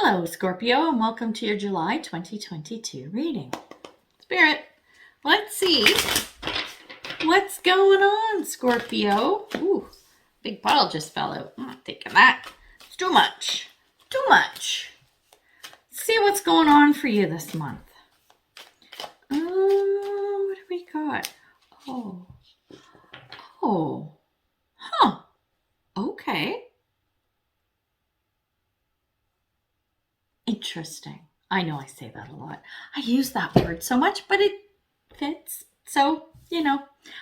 Hello, Scorpio, and welcome to your July 2022 reading. Spirit, let's see what's going on, Scorpio. Ooh, big bottle just fell out. I'm not taking that. It's too much. Too much. Let's see what's going on for you this month. What do we got? Okay. Interesting. I know I say that a lot. I use that word so much, but it fits. So,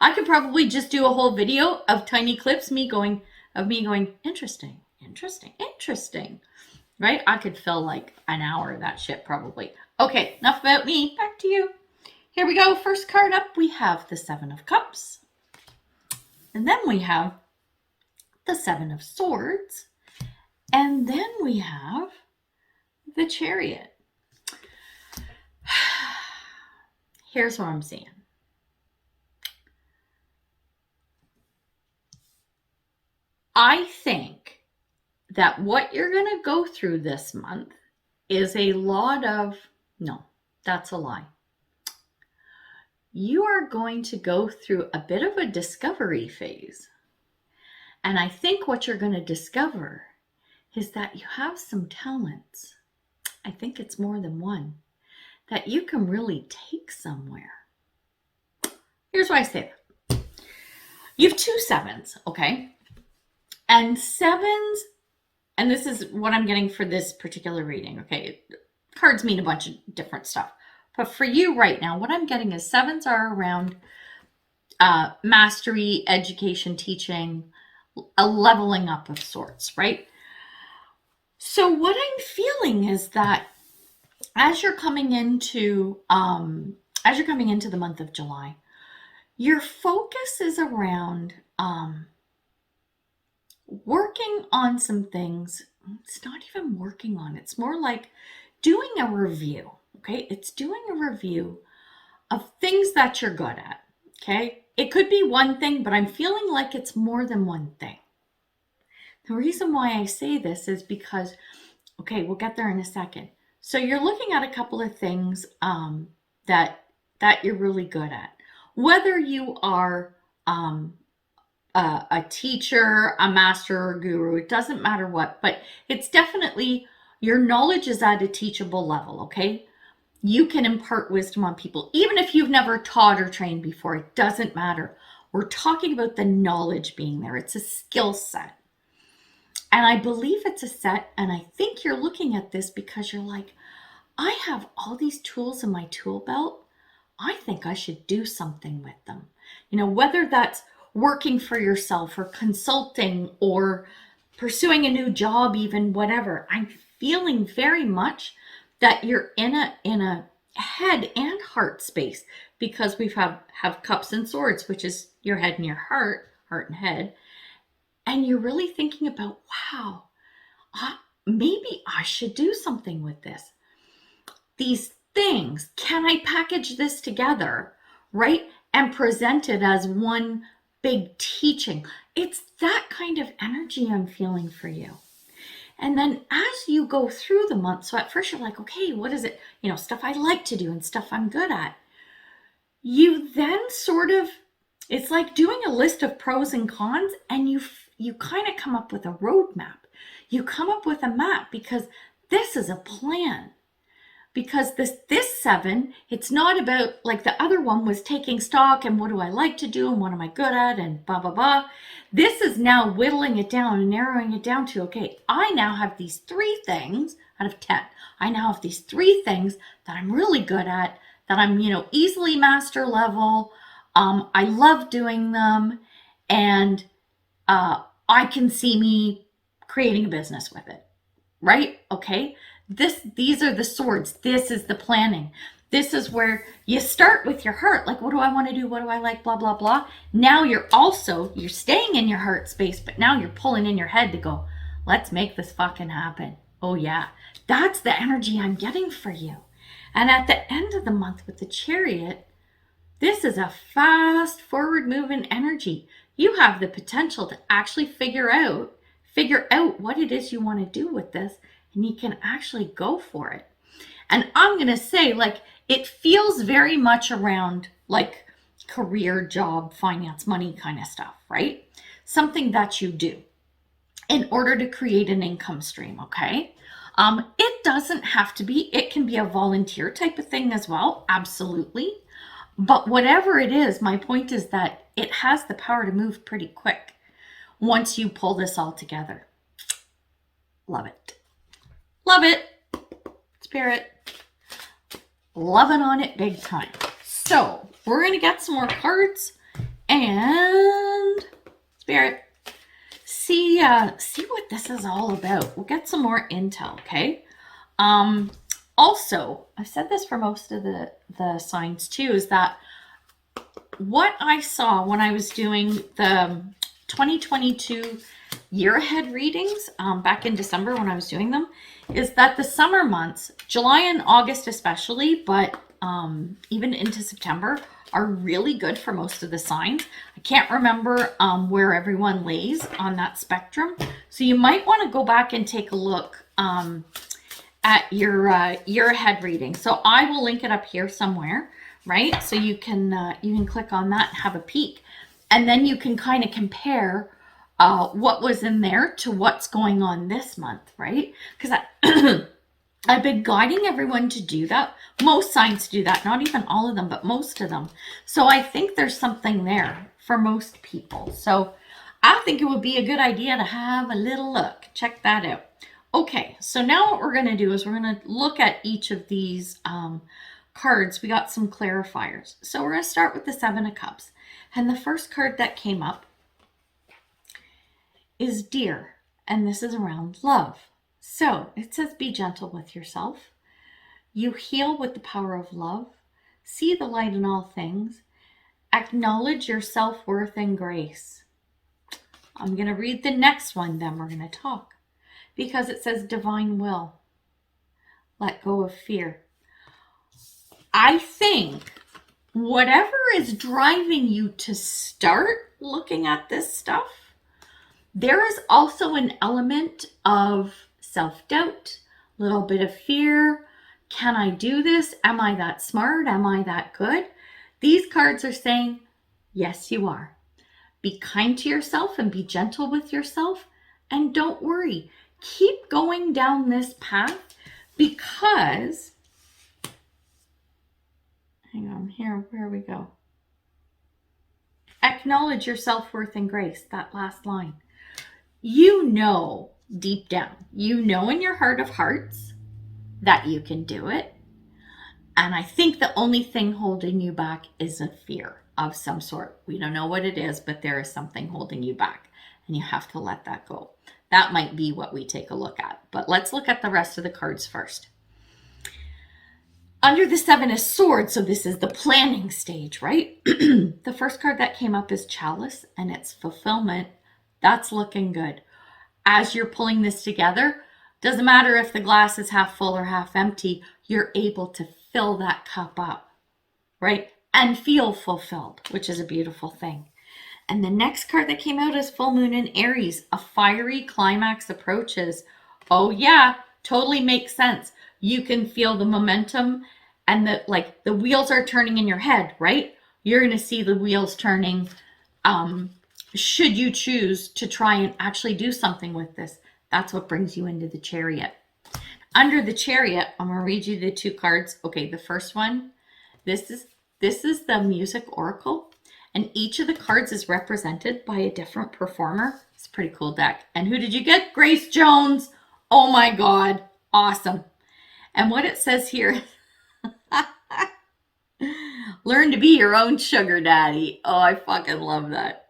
I could probably just do a whole video of tiny clips, me going, interesting, right? I could fill like an hour of that shit probably. Okay, enough about me. Back to you. Here we go. First card up, we have the Seven of Cups. And then we have the Seven of Swords. And then we have the Chariot. Here's what I'm seeing. I think that what you're going to go through this month is a lot of, no, that's a lie. You are going to go through a bit of a discovery phase. And I think what you're going to discover is that you have some talents. I think it's more than one that you can really take somewhere. Here's why I say that. You have two sevens, okay? And sevens, and this is what I'm getting for this particular reading, okay? Cards mean a bunch of different stuff. But for you right now, what I'm getting is sevens are around mastery, education, teaching, a leveling up of sorts, right? So what I'm feeling is that as you're coming into the month of July, your focus is around working on some things. It's not even working on, it's more like doing a review, okay? It's doing a review of things that you're good at, okay? It could be one thing, but I'm feeling like it's more than one thing. The reason why I say this is because, okay, we'll get there in a second. So you're looking at a couple of things that you're really good at. Whether you are a teacher, a master, or a guru, it doesn't matter what, but it's definitely your knowledge is at a teachable level, okay? You can impart wisdom on people. Even if you've never taught or trained before, it doesn't matter. We're talking about the knowledge being there. It's a skill set. And I believe it's a set, and I think you're looking at this because you're like, I have all these tools in my tool belt. I think I should do something with them. Whether that's working for yourself or consulting or pursuing a new job, even whatever. I'm feeling very much that you're in a head and heart space, because we have cups and swords, which is your head and your heart and head. And you're really thinking about, wow, maybe I should do something with this. These things, can I package this together, right? And present it as one big teaching. It's that kind of energy I'm feeling for you. And then as you go through the month, so at first you're like, okay, what is it? Stuff I like to do and stuff I'm good at. You then sort of, it's like doing a list of pros and cons, and you kind of come up with a roadmap. You come up with a map, because this is a plan. Because this seven, it's not about, like the other one was taking stock and what do I like to do and what am I good at and blah, blah, blah. This is now whittling it down and narrowing it down to, okay, I now have these 3 things out of 10. I now have these 3 things that I'm really good at, that I'm, easily master level. I love doing them, and I can see me creating a business with it, right? Okay. These are the swords. This is the planning. This is where you start with your heart. Like, what do I want to do? What do I like? Blah, blah, blah. Now you're staying in your heart space, but now you're pulling in your head to go, let's make this fucking happen. Oh yeah. That's the energy I'm getting for you. And at the end of the month with the Chariot, this is a fast forward moving energy. You have the potential to actually figure out figure out what it is you want to do with this, and you can actually go for it. And I'm going to say, like, it feels very much around like career, job, finance, money kind of stuff, right? Something that you do in order to create an income stream, okay? It doesn't have to be, it can be a volunteer type of thing as well, absolutely. But whatever it is, my point is that it has the power to move pretty quick once you pull this all together. Love it. Love it. Spirit. Loving on it big time. So we're going to get some more cards and Spirit, see what this is all about. We'll get some more intel, okay? Also, I've said this for most of the signs too, is that what I saw when I was doing the 2022 year ahead readings back in December when I was doing them, is that the summer months, July and August especially, but even into September, are really good for most of the signs. I can't remember where everyone lays on that spectrum. So you might want to go back and take a look at your year ahead reading. So I will link it up here somewhere, right? So you can click on that and have a peek. And then you can kind of compare what was in there to what's going on this month, right? Because I've been guiding everyone to do that. Most signs do that, not even all of them, but most of them. So I think there's something there for most people. So I think it would be a good idea to have a little look. Check that out. Okay, so now what we're going to do is we're going to look at each of these cards. We got some clarifiers. So we're going to start with the Seven of Cups. And the first card that came up is Dear, and this is around love. So it says, be gentle with yourself. You heal with the power of love. See the light in all things. Acknowledge your self-worth and grace. I'm going to read the next one, then we're going to talk. Because it says divine will. Let go of fear. I think whatever is driving you to start looking at this stuff, there is also an element of self-doubt, a little bit of fear. Can I do this? Am I that smart? Am I that good? These cards are saying, yes, you are. Be kind to yourself and be gentle with yourself. And don't worry. Keep going down this path because, hang on here, where we go. Acknowledge your self-worth and grace, that last line. You know deep down, you know in your heart of hearts that you can do it. And I think the only thing holding you back is a fear of some sort. We don't know what it is, but there is something holding you back and you have to let that go. That might be what we take a look at. But let's look at the rest of the cards first. Under the Seven of Swords, so this is the planning stage, right? The first card that came up is Chalice, and it's fulfillment. That's looking good. As you're pulling this together, doesn't matter if the glass is half full or half empty, you're able to fill that cup up, right? And feel fulfilled, which is a beautiful thing. And the next card that came out is Full Moon in Aries. A fiery climax approaches. Oh yeah, totally makes sense. You can feel the momentum and the wheels are turning in your head, right? You're going to see the wheels turning should you choose to try and actually do something with this. That's what brings you into the Chariot. Under the Chariot, I'm going to read you the two cards. Okay, the first one, this is the Music Oracle. And each of the cards is represented by a different performer. It's a pretty cool deck. And who did you get? Grace Jones. Oh my God. Awesome. And what it says here, learn to be your own sugar daddy. Oh, I fucking love that.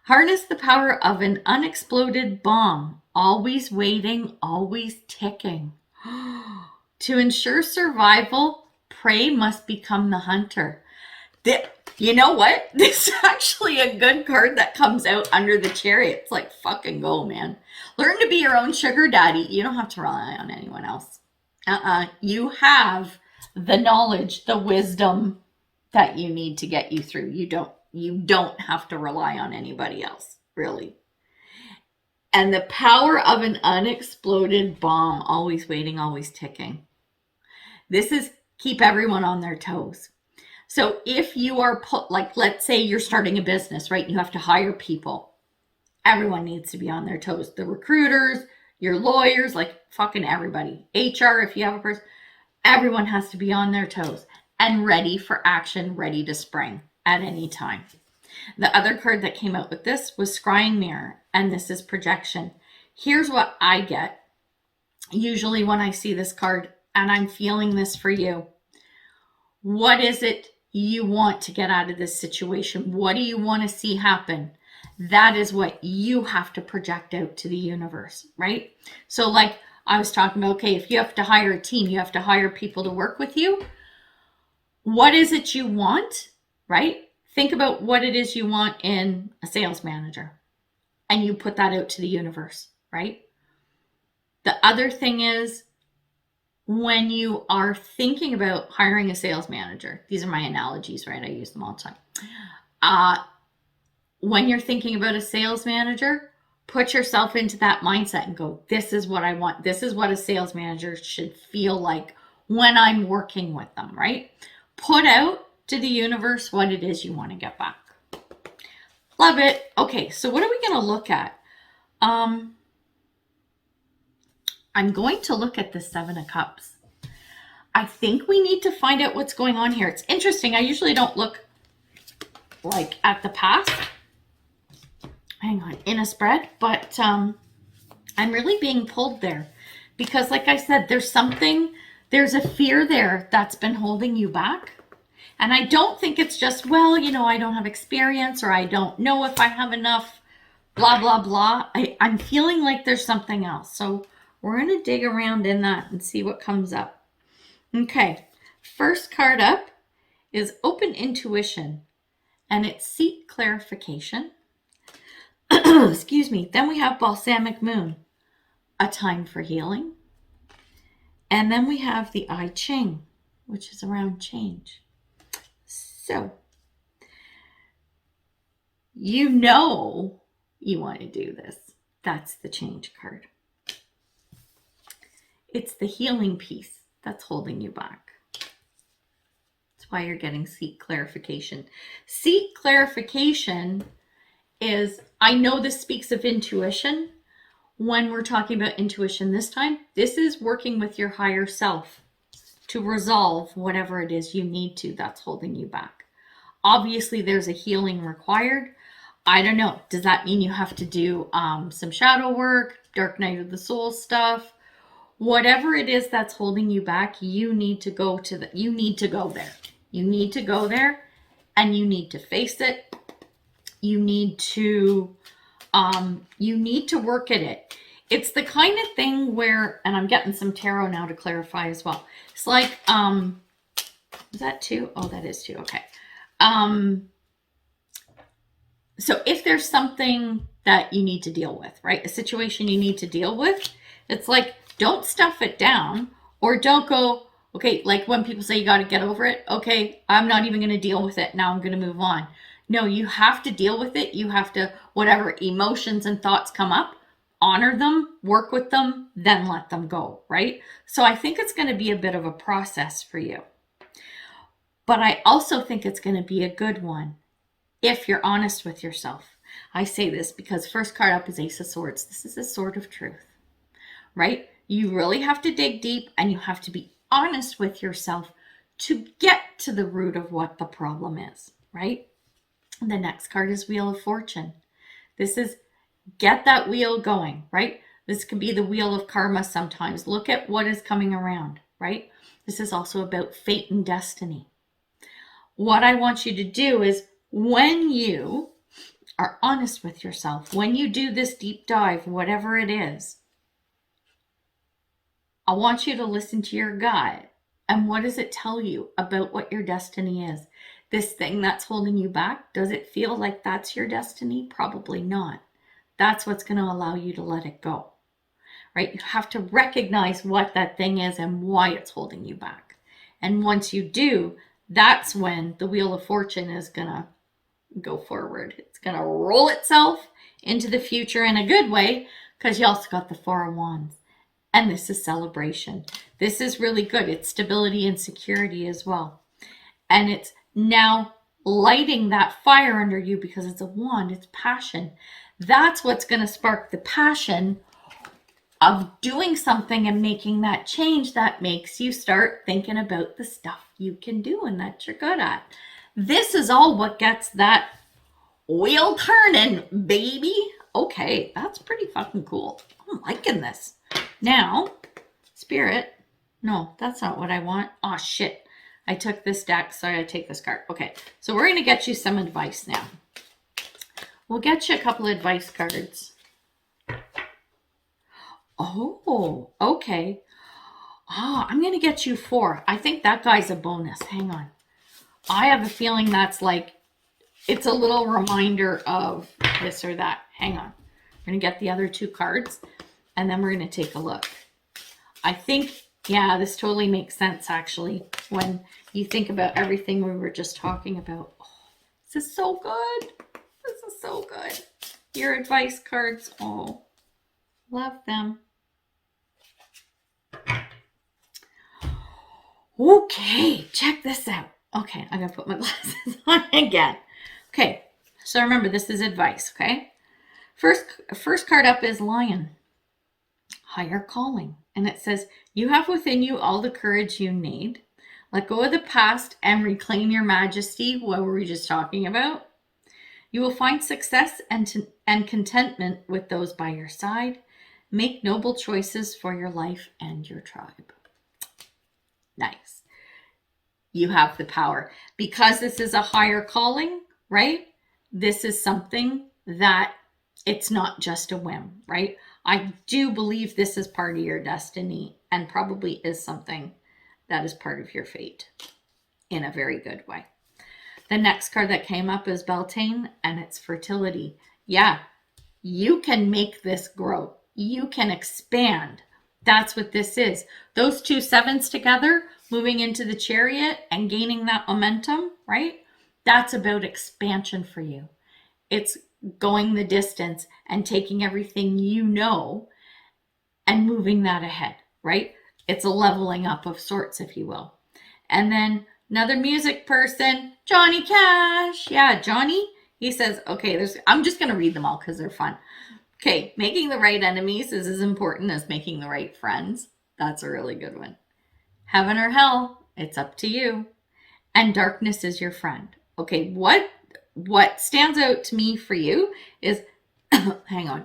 Harness the power of an unexploded bomb. Always waiting, always ticking. To ensure survival, prey must become the hunter. You know what? This is actually a good card that comes out under the Chariot. It's like, fucking go, man. Learn to be your own sugar daddy. You don't have to rely on anyone else. You have the knowledge, the wisdom that you need to get you through. You don't have to rely on anybody else, really. And the power of an unexploded bomb, always waiting, always ticking. This is keep everyone on their toes. So if you are like, let's say you're starting a business, right? You have to hire people. Everyone needs to be on their toes. The recruiters, your lawyers, like fucking everybody. HR, if you have a person, everyone has to be on their toes and ready for action, ready to spring at any time. The other card that came out with this was Scrying Mirror, and this is projection. Here's what I get usually when I see this card, and I'm feeling this for you. What is it you want to get out of this situation? What do you want to see happen? That is what you have to project out to the universe, right? So like I was talking about, okay, if you have to hire a team, you have to hire people to work with you. What is it you want, right? Think about what it is you want in a sales manager, and you put that out to the universe, right? The other thing is, when you are thinking about hiring a sales manager, these are my analogies, right? I use them all the time. When you're thinking about a sales manager, put yourself into that mindset and go, this is what I want. This is what a sales manager should feel like when I'm working with them, right? Put out to the universe what it is you want to get back. Love it. Okay, so what are we going to look at? I'm going to look at the Seven of Cups. I think we need to find out what's going on here. It's interesting. I usually don't look like at the past. Hang on, in a spread, but I'm really being pulled there because, like I said, there's a fear there that's been holding you back. And I don't think it's just, well, you know, I don't have experience, or I don't know if I have enough, blah, blah, blah. I'm feeling like there's something else. So we're going to dig around in that and see what comes up. Okay, first card up is Open Intuition, and it's Seek Clarification. Excuse me. Then we have Balsamic Moon, a time for healing. And then we have the I Ching, which is around change. So, you know you want to do this. That's the change card. It's the healing piece that's holding you back. That's why you're getting Seek Clarification. Seek Clarification is, I know this speaks of intuition. When we're talking about intuition this time, this is working with your higher self to resolve whatever it is you need to that's holding you back. Obviously, there's a healing required. I don't know. Does that mean you have to do some shadow work, dark night of the soul stuff? Whatever it is that's holding you back, you need to go there. You need to go there, and you need to face it. You need to work at it. It's the kind of thing where, and I'm getting some tarot now to clarify as well. It's like, is that 2? Oh, that is 2. Okay. So if there's something that you need to deal with, right? A situation you need to deal with, it's like, don't stuff it down, or don't go, okay, like when people say you got to get over it. Okay, I'm not even going to deal with it. Now I'm going to move on. No, you have to deal with it. You have to, whatever emotions and thoughts come up, honor them, work with them, then let them go, right? So I think it's going to be a bit of a process for you. But I also think it's going to be a good one if you're honest with yourself. I say this because first card up is Ace of Swords. This is a sword of truth, right? You really have to dig deep, and you have to be honest with yourself to get to the root of what the problem is, right? The next card is Wheel of Fortune. This is get that wheel going, right? This could be the wheel of karma sometimes. Look at what is coming around, right? This is also about fate and destiny. What I want you to do is, when you are honest with yourself, when you do this deep dive, whatever it is, I want you to listen to your gut. And what does it tell you about what your destiny is? This thing that's holding you back, does it feel like that's your destiny? Probably not. That's what's going to allow you to let it go, right? You have to recognize what that thing is and why it's holding you back. And once you do, that's when the Wheel of Fortune is going to go forward. It's going to roll itself into the future in a good way, because you also got the Four of Wands. And this is celebration. This is really good. It's stability and security as well. And it's now lighting that fire under you because it's a wand. It's passion. That's what's going to spark the passion of doing something and making that change that makes you start thinking about the stuff you can do and that you're good at. This is all what gets that wheel turning, baby. Okay, that's pretty fucking cool. I'm liking this. Now, Spirit, no, that's not what I want. Oh, shit. I took this deck, so I gotta take this card. Okay, so we're gonna get you some advice now. We'll get you a couple of advice cards. Oh, okay. Oh, I'm gonna get you 4. I think that guy's a bonus. Hang on. I have a feeling that's like, it's a little reminder of this or that. Hang on. We're gonna get the other 2 cards. And then we're going to take a look. I think, yeah, this totally makes sense, actually, when you think about everything we were just talking about. Oh, this is so good. This is so good. Your advice cards. Oh, love them. Okay, check this out. Okay, I'm going to put my glasses on again. Okay, so remember, this is advice, okay? First card up is Lion. Higher calling. And it says, you have within you all the courage you need. Let go of the past and reclaim your majesty. What were we just talking about? You will find success and contentment with those by your side. Make noble choices for your life and your tribe. Nice. You have the power. Because this is a higher calling, right? This is something that it's not just a whim, right? I do believe this is part of your destiny and probably is something that is part of your fate in a very good way. The next card that came up is Beltane, and it's fertility. Yeah, you can make this grow. You can expand. That's what this is. Those 2 sevens together, moving into the Chariot and gaining that momentum, right? That's about expansion for you. It's going the distance and taking everything you know and moving that ahead, right? It's a leveling up of sorts, if you will. And then another music person, Johnny Cash. Yeah, Johnny, he says, okay, I'm just going to read them all because they're fun. Okay, making the right enemies is as important as making the right friends. That's a really good one. Heaven or hell, it's up to you. And darkness is your friend. Okay, what stands out to me for you is, hang on.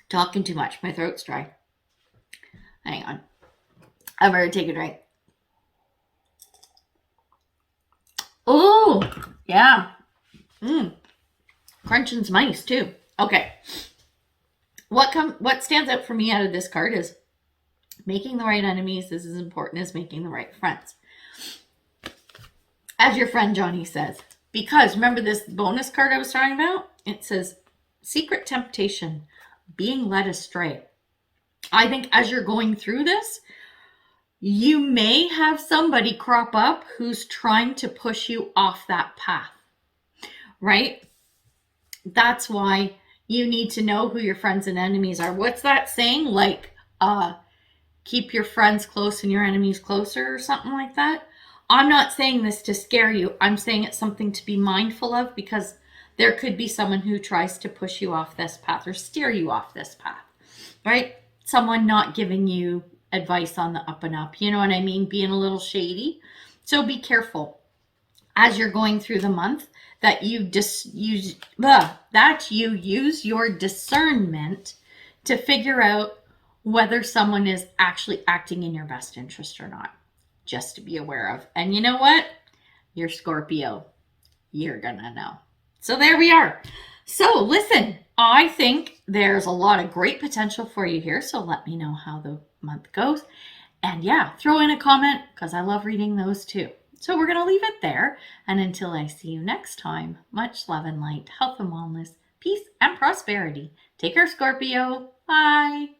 Talking too much. My throat's dry. Hang on. I'm going to take a drink. Oh, yeah. Crunching's nice too. Okay. What stands out for me out of this card is making the right enemies is as important as making the right friends. As your friend Johnny says, because remember this bonus card I was talking about? It says secret temptation, being led astray. I think as you're going through this, you may have somebody crop up who's trying to push you off that path, right? That's why you need to know who your friends and enemies are. What's that saying? Like, keep your friends close and your enemies closer or something like that. I'm not saying this to scare you. I'm saying it's something to be mindful of because there could be someone who tries to push you off this path or steer you off this path, right? Someone not giving you advice on the up and up. You know what I mean? Being a little shady. So be careful as you're going through the month that you use your discernment to figure out whether someone is actually acting in your best interest or not. Just to be aware of. And you know what? You're Scorpio. You're gonna know. So there we are. So listen, I think there's a lot of great potential for you here. So let me know how the month goes. And yeah, throw in a comment because I love reading those too. So we're going to leave it there. And until I see you next time, much love and light, health and wellness, peace and prosperity. Take care, Scorpio. Bye.